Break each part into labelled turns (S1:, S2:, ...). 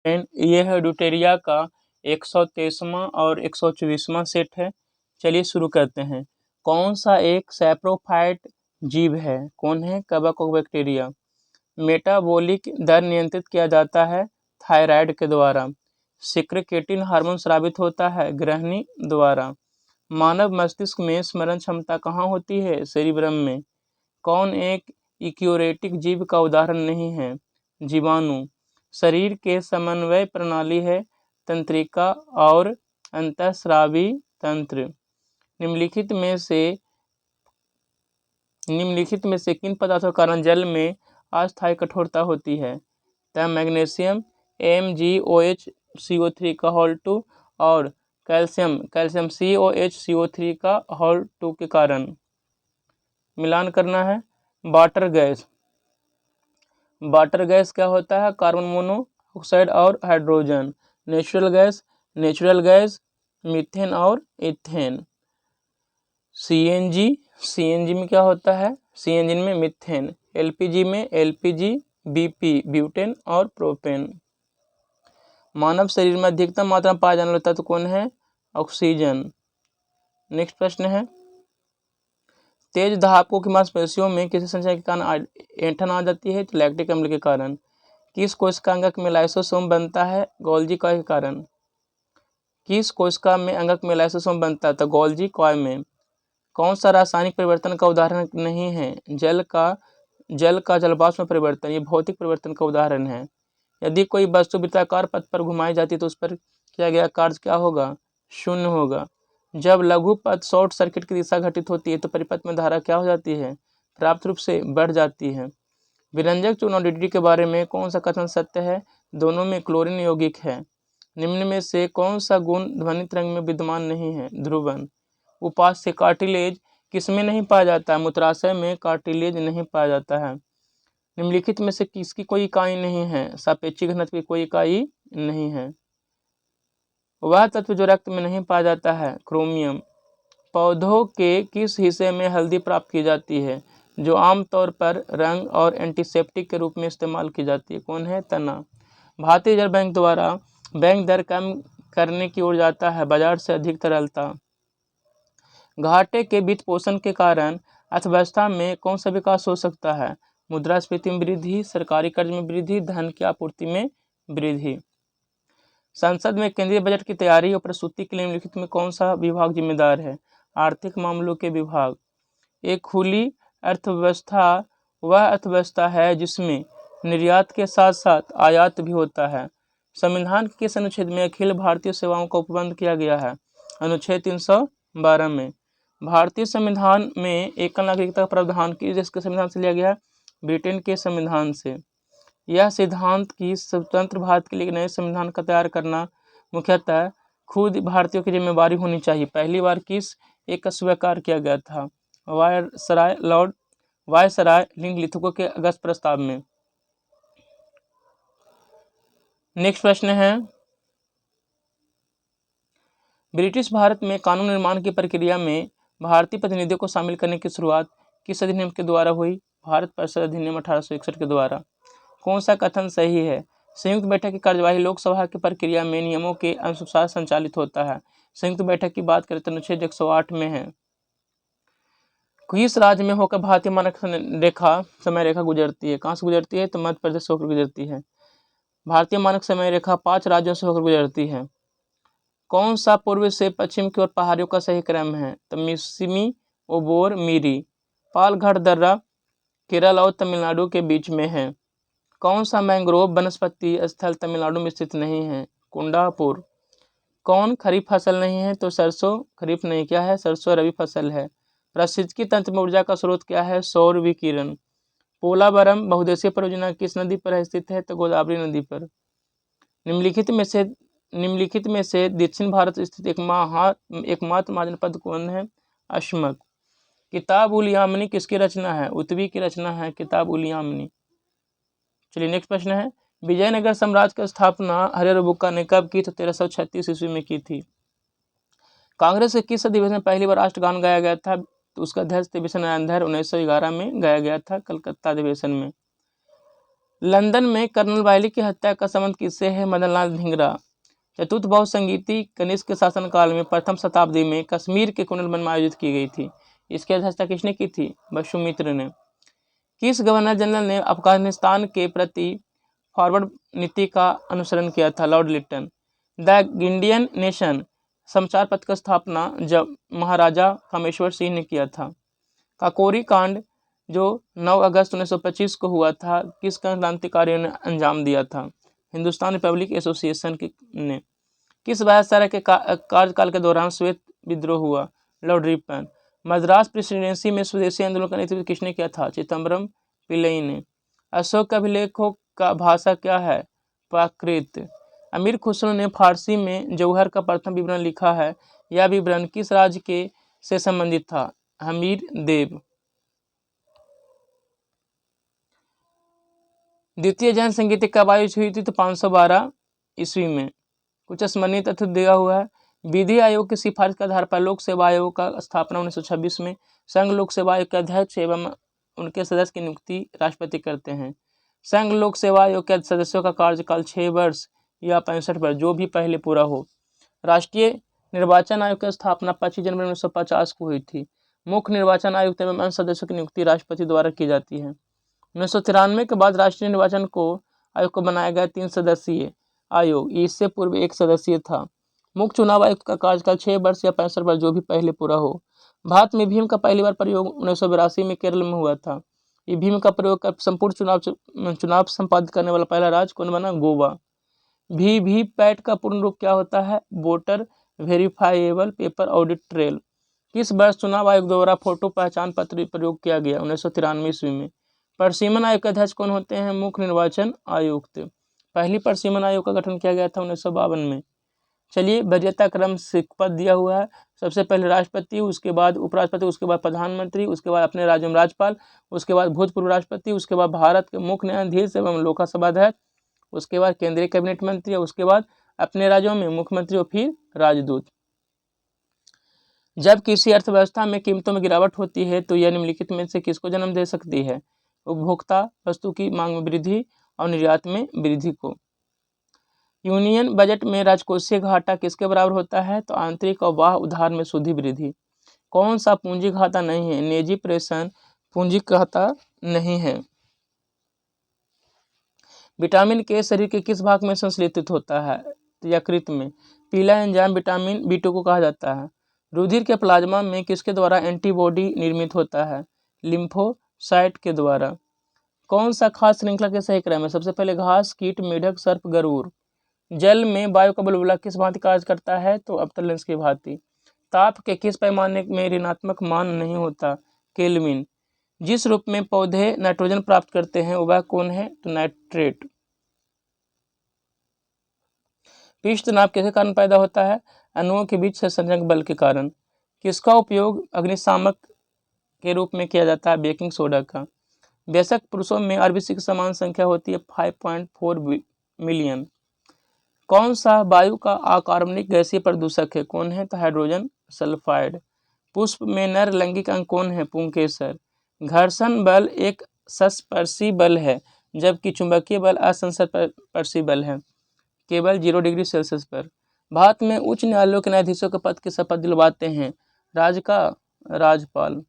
S1: ये है ड्यूटेरिया का 123वां और 124वां सेट है। चलिए शुरू करते हैं। कौन सा एक सैप्रोफाइट जीव है? कौन है? कवकोबैक्टीरिया। मेटाबॉलिक दर नियंत्रित किया जाता है थायराइड के द्वारा। सिक्रेटिन हार्मोन स्रावित होता है ग्रहणी द्वारा। मानव मस्तिष्क में स्मरण क्षमता कहाँ होती है? सेरिब्रम में। कौन एक यूकैरियोटिक जीव का उदाहरण नहीं है? जीवाणु। शरीर के समन्वय प्रणाली है तंत्रिका और अंतःस्रावी तंत्र। निम्नलिखित में से किन पदार्थों के कारण जल में अस्थायी कठोरता होती है? मैग्नीशियम MgOH CO3 का होल 2 और कैल्शियम COH CO3 का होल 2 के कारण। मिलान करना है। वाटर गैस क्या होता है? कार्बन मोनोऑक्साइड और हाइड्रोजन। नेचुरल गैस मीथेन और इथेन। सीएनजी में क्या होता है? सीएनजी में मीथेन। एलपीजी में एलपीजी, बीपी ब्यूटेन और प्रोपेन। मानव शरीर में अधिकतम मात्रा में पाया जाने वाला तत्व कौन है? ऑक्सीजन। नेक्स्ट प्रश्न है, तेज धावकों की मांसपेशियों में किसी संचय के कारण ऐंठन आ जाती है? तो लैक्टिक अम्ल के कारण। किस कोशिका अंगक में लाइसोसोम बनता है? गोल्जी कॉय के कारण। किस कोशिका में अंगक में लाइसोसोम बनता है? तो गोल्जी कॉय में। कौन सा रासायनिक परिवर्तन का उदाहरण नहीं है? जल का जलवाष्प में परिवर्तन। ये भौतिक परिवर्तन का उदाहरण है। यदि कोई वस्तु वृत्ताकार पथ पर घुमाई जाती है तो उस पर किया गया कार्य क्या होगा? शून्य होगा। जब लघु पथ शॉर्ट सर्किट की दिशा घटित होती है तो परिपथ में धारा क्या हो जाती है? पर्याप्त रूप से बढ़ जाती है। विरंजक चूर्ण और DDT के बारे में कौन सा कथन सत्य है? दोनों में क्लोरीन यौगिक है। निम्न में से कौन सा गुण ध्वनि तरंग में विद्यमान नहीं है? ध्रुवन। उपास्य कार्टिलेज किसमें नहीं पाया जाता है? मूत्राशय में कार्टिलेज नहीं पाया जाता है। निम्नलिखित में से किसकी कोई इकाई नहीं है? सापेक्षिक घनत्व की कोई इकाई नहीं है। वह तत्व जो रक्त में नहीं पाया जाता है? क्रोमियम। पौधों के किस हिस्से में हल्दी प्राप्त की जाती है जो आमतौर पर रंग और एंटीसेप्टिक के रूप में इस्तेमाल की जाती है? कौन है? तना। भारतीय रिजर्व बैंक द्वारा बैंक दर कम करने की ओर जाता है बाजार से अधिक तरलता। घाटे के वित्त पोषण के कारण अर्थव्यवस्था में कौन सा विकास हो सकता है? मुद्रास्फीति में वृद्धि, सरकारी कर्ज में वृद्धि, धन की आपूर्ति में वृद्धि। संसद में केंद्रीय बजट की तैयारी और प्रस्तुति के लिए निम्नलिखित में कौन सा विभाग जिम्मेदार है? आर्थिक मामलों के विभाग। एक खुली अर्थव्यवस्था वह अर्थव्यवस्था है जिसमें निर्यात के साथ साथ आयात भी होता है। संविधान के किस अनुच्छेद में अखिल भारतीय सेवाओं का उपबंध किया गया है? अनुच्छेद 312 में। भारतीय संविधान में एकल नागरिकता का प्रावधान किस देश के संविधान से लिया गया है? ब्रिटेन के संविधान से। यह सिद्धांत कि स्वतंत्र भारत के लिए एक नए संविधान का तैयार करना मुख्यतः खुद भारतीयों की जिम्मेवारी होनी चाहिए। पहली बार किस एक का स्वीकार किया गया था? लॉर्ड वायसराय लिंगलिथुको के अगस्त प्रस्ताव में। नेक्स्ट प्रश्न है, ब्रिटिश भारत में कानून निर्माण की प्रक्रिया में भारतीय प्रतिनिधियों को शामिल करने की शुरुआत किस अधिनियम के द्वारा हुई? भारत परिषद अधिनियम 1861 के द्वारा। कौन सा कथन सही है? संयुक्त बैठक की कार्यवाही लोकसभा की प्रक्रिया में नियमों के अनुसार संचालित होता है। संयुक्त बैठक की बात करें तो अनुच्छेद 108 में है। किस राज्य में होकर भारतीय मानक समय रेखा गुजरती है? कहाँ से गुजरती है? तो मध्य प्रदेश से होकर गुजरती है। भारतीय मानक समय रेखा 5 राज्यों से होकर गुजरती है। कौन सा पूर्व से पश्चिम की ओर पहाड़ियों का सही क्रम है? तो मिसिमी, ओबोर, मीरी। पालघर दर्रा केरल और तमिलनाडु के बीच में है। कौन सा मैंग्रोव वनस्पति स्थल तमिलनाडु में स्थित नहीं है? कुंडापुर। कौन खरीफ फसल नहीं है? तो सरसों खरीफ नहीं। क्या है? सरसों रबी फसल है। पारिस्थितिकी तंत्र में ऊर्जा का स्रोत क्या है? सौर विकिरण। पोलावरम बहुउद्देशीय परियोजना किस नदी पर स्थित है? तो गोदावरी नदी पर। निम्नलिखित में से दक्षिण भारत स्थित एकमात्र महाजनपद कौन है? अशमक। किताब उल यामनी किसकी रचना है? उत्वी की रचना है किताब उल यामनी। चलिए नेक्स्ट प्रश्न है, विजयनगर साम्राज्य की स्थापना हरिहर बुक्का ने कब की? तो 1336 ईस्वी में की थी। कांग्रेस के किस अधिवेशन में पहली बार राष्ट्रगान गाया गया था? तो उसका अध्यक्ष थे विश्वनारायण धर। 1911 में गाया गया था कलकत्ता अधिवेशन में। लंदन में कर्नल वायली की हत्या का संबंध किससे है? मदन लाल धिंगरा। चतुर्थ बहुसंगीति कनिष्क के शासनकाल में प्रथम शताब्दी में कश्मीर के कुंडल वन में आयोजित की गई थी। इसकी अध्यक्षता किसने की थी? बसुमित्र ने। किस गवर्नर जनरल ने अफगानिस्तान के प्रति फॉरवर्ड नीति का अनुसरण किया था? Lord Lytton. The Indian Nation समाचार पत्र की स्थापना जब महाराजा कामेश्वर सिंह ने किया था। काकोरी कांड जो 9 अगस्त 1925 को हुआ था, किस क्रांतिकारियों ने अंजाम दिया था? हिंदुस्तान रिपब्लिक एसोसिएशन ने। किस वायसराय के कार्यकाल के दौरान श्वेत विद्रोह हुआ? Lord Ripon. मद्रास प्रेसिडेंसी में स्वदेशी आंदोलन का नेतृत्व किसने किया था? चिदम्बरम पिल्लई ने। अशोक के अभिलेखों का भाषा क्या है? प्राकृत। अमीर खुसरो ने फारसी में जौहर का प्रथम विवरण लिखा है। यह विवरण किस राज्य के से संबंधित था? हमीर देव। द्वितीय जैन संगीति कब आयोजित हुई थी? तो 512 ईस्वी में। कुछ स्मरणीय तथ्य दिया हुआ है। विधि आयोग की सिफारिश के आधार पर लोक सेवा आयोग का स्थापना 1926 में। संघ लोक सेवा आयोग के अध्यक्ष एवं उनके सदस्य की नियुक्ति राष्ट्रपति करते हैं। संघ लोक सेवा आयोग के सदस्यों का कार्यकाल 6 वर्ष या 65 वर्ष, जो भी पहले पूरा हो। राष्ट्रीय निर्वाचन आयोग की स्थापना 25 जनवरी 1950 को हुई थी। मुख्य निर्वाचन आयुक्त एवं अन्य सदस्यों की नियुक्ति राष्ट्रपति द्वारा की जाती है। 1993 के बाद राष्ट्रीय निर्वाचन आयोग को बनाया गया 3 सदस्यीय आयोग, इससे पूर्व 1 सदस्यीय था। मुख्य चुनाव आयुक्त का कार्यकाल 6 वर्ष या 65 वर्ष, जो भी पहले पूरा हो। भारत में ईवीएम का पहली बार प्रयोग 1982 में केरल में हुआ था। ईवीएम का प्रयोग कर संपूर्ण चुनाव संपादित करने वाला पहला राज्य कौन बना? गोवा। वीवीपैट का पूर्ण रूप क्या होता है? Voter verifiable paper audit trail. किस वर्ष चुनाव आयोग द्वारा फोटो पहचान पत्र प्रयोग किया गया? 1993 ईस्वी में। परसिमन आयोग के अध्यक्ष कौन होते हैं? मुख्य निर्वाचन आयुक्त। पहली परसिमन आयोग का गठन किया गया था 1952 में। चलिए, वरीयता क्रम पद दिया हुआ है। सबसे पहले राष्ट्रपति, उसके बाद उपराष्ट्रपति, उसके बाद प्रधानमंत्री, उसके बाद अपने राज्य में राज्यपाल, उसके बाद भूतपूर्व राष्ट्रपति, उसके बाद भारत के मुख्य न्यायाधीश एवं लोकसभा अध्यक्ष, उसके बाद केंद्रीय कैबिनेट मंत्री, और उसके बाद अपने राज्यों में मुख्यमंत्री और फिर राजदूत। जब किसी अर्थव्यवस्था में कीमतों में गिरावट होती है तो यह निम्नलिखित में से किसको जन्म दे सकती है? उपभोक्ता वस्तु की मांग में वृद्धि और निर्यात में वृद्धि को। यूनियन बजट में राजकोषीय घाटा किसके बराबर होता है? तो आंतरिक और बाह्य उधार में सुधि वृद्धि। कौन सा पूंजी घाटा नहीं है? निजी प्रेषण पूंजी घाटा नहीं है। विटामिन के शरीर के किस भाग में संश्लेषित होता है? तो यकृत में। पीला एंजाइम विटामिन B2 को कहा जाता है। रुधिर के प्लाज्मा में किसके द्वारा एंटीबॉडी निर्मित होता है? लिम्फोसाइट के द्वारा। कौन सा खास श्रृंखला के सही क्रम है? सबसे पहले घास, कीट, मेढक, सर्प, गरुड़। जल में वायु का बुलबुला किस भांति कार्य करता है? तो अवतल लेंस की भांति। ताप के किस पैमाने में ऋणात्मक मान नहीं होता? केल्विन। जिस रूप में पौधे नाइट्रोजन प्राप्त करते हैं वह कौन है? तो नाइट्रेट। पृष्ठ तनाव किसके कारण पैदा होता है? अणुओं के बीच संसर्ग बल के कारण। किसका उपयोग अग्निशामक के रूप में किया जाता है? बेकिंग सोडा का। वयस्क पुरुषों में आरबीसी की समान संख्या होती है 5.4 मिलियन। कौन सा वायु का अकार्बनिक गैसीय प्रदूषक है? कौन है? तो हाइड्रोजन सल्फाइड। पुष्प में नर लैंगिक अंग कौन है? पुंकेसर। घर्षण बल एक संस्पर्शी बल है, जबकि चुंबकीय बल असंस्पर्शी बल है, केवल 0 डिग्री सेल्सियस पर। भारत में उच्च न्यायालयों के न्यायाधीशों के पद की शपथ दिलवाते हैं राज्य का राज्यपाल।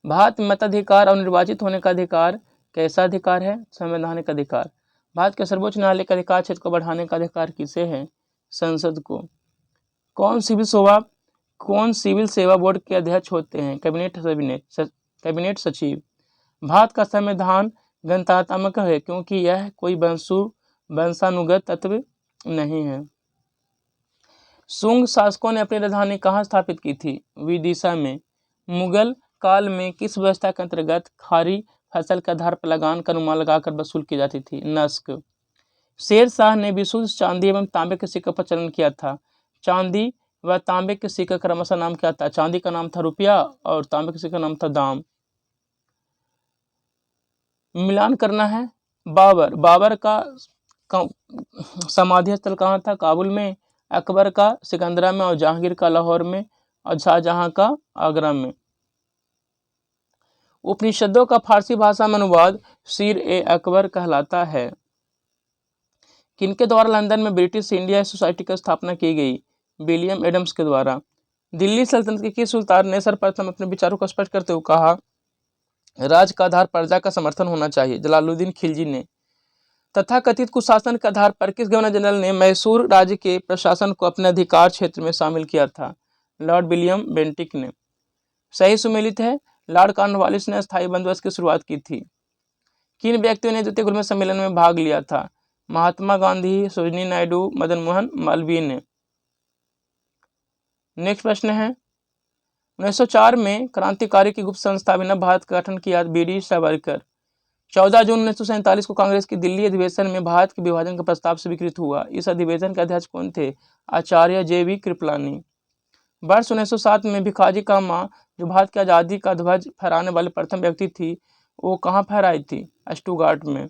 S1: भारत में मताधिकार और निर्वाचित होने का अधिकार कैसा अधिकार है? संवैधानिक अधिकार। भारत के सर्वोच्च न्यायालय के अधिकार क्षेत्र को बढ़ाने का अधिकार किसे है? संसद को। कौन सिविल सेवा बोर्ड के अध्यक्ष होते हैं? कैबिनेट सचिव। भारत का संविधान गणतंत्रात्मक है क्योंकि यह कोई वंशानुगत तत्व नहीं है। शुंग शासकों ने अपनी राजधानी कहाँ स्थापित की थी? विदिशा में। मुगल काल में किस व्यवस्था के अंतर्गत खारी फसल के आधार पर लगान का अनुमान लगाकर वसूल की जाती थी? नस्क। शेर शाह ने विशुद्ध चांदी एवं तांबे के सिक्के पर चलन किया था। चांदी व तांबे के सिक्के का क्रमशः नाम क्या था? चांदी का नाम था रुपया और तांबे के सिक्के का नाम था दाम। मिलान करना है। बाबर का समाधि स्थल कहाँ था? काबुल में। अकबर का सिकंदरा में और जहांगीर का लाहौर में और शाहजहां का आगरा में। उपनिषदों का फारसी भाषा में अनुवाद सीर-ए-अकबर कहलाता है। किनके द्वारा लंदन में ब्रिटिश इंडिया सोसाइटी की स्थापना की गई? विलियम एडम्स के द्वारा। दिल्ली सल्तनत के किस सुल्तान ने सर्वप्रथम अपने विचारों को स्पष्ट करते हुए कहा, राज का आधार प्रजा का समर्थन होना चाहिए? जलालुद्दीन खिलजी ने। तथाकथित कुशासन के आधार पर किस गवर्नर जनरल ने मैसूर राज्य के प्रशासन को अपने अधिकार क्षेत्र में शामिल किया था? लॉर्ड विलियम बेंटिक ने। सही सुमेलित है, लॉर्ड कॉर्नवालिस ने स्थायी बंदोबस्त की शुरुआत की थी। किन व्यक्तियों ने द्वितीय गोलमेज सम्मेलन में भाग लिया था? महात्मा गांधी, सरोजिनी नायडू, मदन मोहन मालवीय ने। नेक्स्ट प्रश्न है, 1904 में क्रांतिकारी की गुप्त संस्था अभिनव भारत का गठन किया बी.डी. सावरकर। 14 जून 1947 को कांग्रेस की दिल्ली अधिवेशन में भारत के विभाजन का प्रस्ताव स्वीकृत हुआ। इस अधिवेशन के अध्यक्ष कौन थे? आचार्य जे.वी. कृपलानी। वर्ष 1907 में भिखाजी का माँ, जो भारत की आज़ादी का ध्वज फहराने वाली प्रथम व्यक्ति थी, वो कहाँ फहराई थी? स्टुगार्ट में।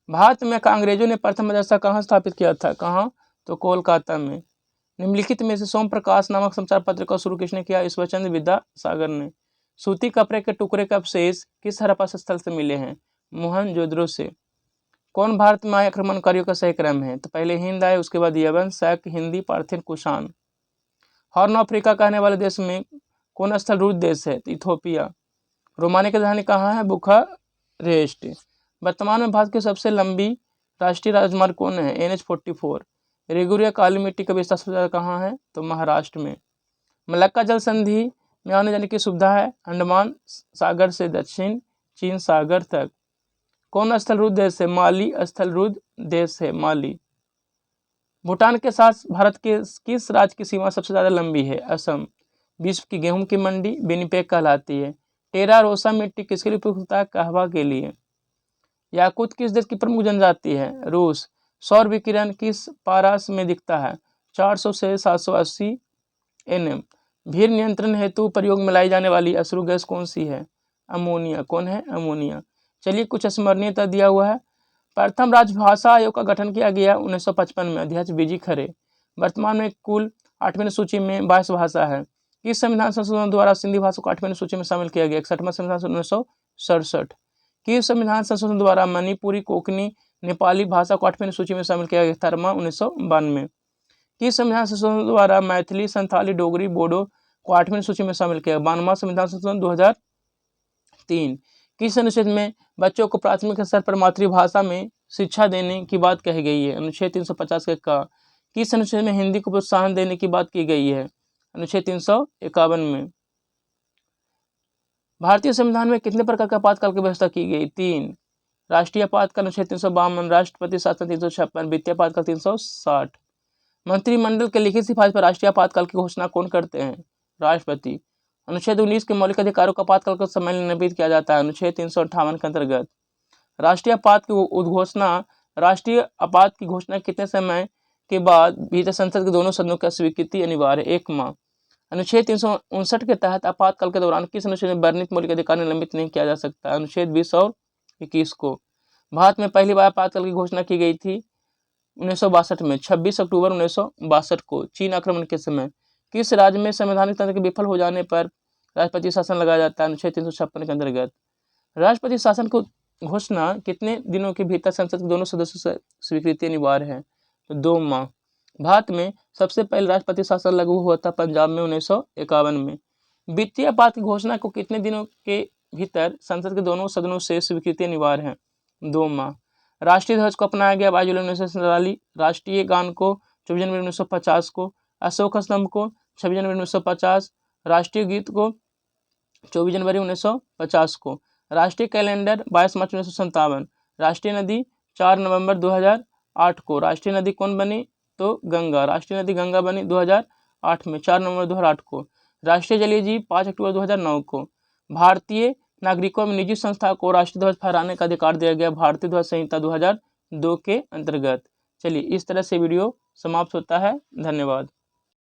S1: भारत में अंग्रेजों ने प्रथम मदरसा कहाँ स्थापित किया था? कहाँ? तो कोलकाता में। निम्नलिखित में से सोम प्रकाश नामक समाचार पत्र का शुरू किसने किया? ईश्वरचंद्र विद्यासागर ने। सूती कपड़े के टुकड़े के अवशेष किस हड़प्पा स्थल से मिले हैं? मोहनजोदड़ो से। कौन भारत में आए आक्रमणकारियों का सही क्रम है? तो पहले हिंद आए, उसके बाद यवन, शक, Hindi, Parthian, Kushan. Horn Africa कहने वाले देश में कौन स्थल रूस देश है? तो इथोपिया। रोमानिया की राजधानी कहाँ है? बुखारेस्ट। वर्तमान में भारत की सबसे लंबी राष्ट्रीय राजमार्ग कौन है? NH-44। रेगुरिया काली मिट्टी का विस्तार सबसे ज्यादा कहाँ है? तो महाराष्ट्र में। मलक्का जल संधि में आने जाने की सुविधा है अंडमान सागर से दक्षिण चीन सागर तक। कौन स्थल रुद्ध देश है? माली स्थल रुद्ध देश है, माली। भूटान के साथ भारत के किस राज्य की सीमा सबसे ज्यादा लंबी है? असम। विश्व की गेहूं की मंडी विनिपेग कहलाती है। टेरा रोसा मिट्टी किसके लिए उपयुक्त होता है? कहवा के लिए। याकूत किस देश की प्रमुख जनजाति है? रूस। सौर विकिरण किस पारास में दिखता है? 400 से 780 nm। भीड़ नियंत्रण हेतु प्रयोग में लाई जाने वाली अश्रु गैस कौन सी है? अमोनिया। कौन है? अमोनिया। चलिए कुछ स्मरणीयता दिया हुआ है। प्रथम राजभाषा आयोग का गठन किया गया 1955 में, अध्यक्ष बीजी खरे। वर्तमान में कुल 8वीं सूची में 22 भाषा है। किस संविधान संशोधन द्वारा सिंधी भाषा को 8वीं सूची में शामिल किया गया? 61वां संविधान 1967। किस संविधान संशोधन द्वारा मणिपुरी, कोंकणी, नेपाली भाषा को 8वीं सूची में शामिल किया गया? 18वां 1992। किस संविधान संशोधन द्वारा मैथिली, संथाली, डोगरी, बोडो को 8वीं सूची में शामिल किया? 92वां संविधान संशोधन 2003। किस अनुच्छेद में बच्चों को प्राथमिक स्तर पर मातृभाषा में शिक्षा देने की बात कही गई है? अनुच्छेद 350 के का। किस अनुच्छेद में हिंदी को प्रोत्साहन देने की बात की गई है? अनुच्छेद 351 में। भारतीय संविधान में कितने प्रकार का आपातकाल की व्यवस्था की गई? 3। राष्ट्रीय आपातकाल अनुच्छेद 352, राष्ट्रपति शासन 356, वित्तीय आपातकाल 360। मंत्रिमंडल के लिखित सिफारिश पर राष्ट्रीय आपातकाल की घोषणा कौन करते हैं? राष्ट्रपति। अनुच्छेद 19 के मौलिक अधिकारों का आपातकाल का समय निर्णीत किया जाता है? अनुच्छेद 358 के अंतर्गत। राष्ट्रीय आपात की उद्घोषणा राष्ट्रीय आपात की घोषणा कितने समय के बाद भीतर संसद के दोनों सदनों की स्वीकृति अनिवार्य? 1 माह। अनुच्छेद 359 के तहत आपातकाल के दौरान किस अनुच्छेद में वर्णित मौलिक अधिकार निलंबित नहीं किया जा सकता? अनुच्छेद 20 और 21 को। भारत में पहली बार आपातकाल की घोषणा की गई थी 1962 में, 26 अक्टूबर 1962 को, चीन आक्रमण के समय। किस राज्य में संवैधानिक तंत्र के विफल हो जाने पर राष्ट्रपति शासन लगाया जाता है? अनुच्छेद 356 के अंतर्गत। राष्ट्रपति शासन को घोषणा कितने दिनों के भीतर संसद के दोनों सदस्यों से स्वीकृति अनिवार्य है? तो 2 माह। भारत में सबसे पहले राष्ट्रपति शासन लागू हुआ था पंजाब में 1951 में। वित्तीय आपात की घोषणा को कितने दिनों के भीतर संसद के दोनों सदनों से स्वीकृति अनिवार्य है? 2 माह। राष्ट्रीय ध्वज को अपनाया गया 22 जुलाई 1947। राष्ट्रीय गान को 24 जनवरी 1950 को। अशोक स्तंभ को 26 जनवरी 1950। राष्ट्रीय गीत को 24 जनवरी 1950 को। राष्ट्रीय कैलेंडर 22 मार्च 1957। राष्ट्रीय नदी 4 नवंबर 2008 को। राष्ट्रीय नदी कौन बनी? तो गंगा। राष्ट्रीय नदी गंगा बनी 2008 में, 4 नवंबर 2008 को। राष्ट्रीय जलीय जीव 5 अक्टूबर 2009 को। भारतीय नागरिकों में निजी संस्था को राष्ट्रीय ध्वज फहराने का अधिकार दिया गया भारतीय ध्वज संहिता 2002 के अंतर्गत। चलिए इस तरह से वीडियो समाप्त होता है। धन्यवाद।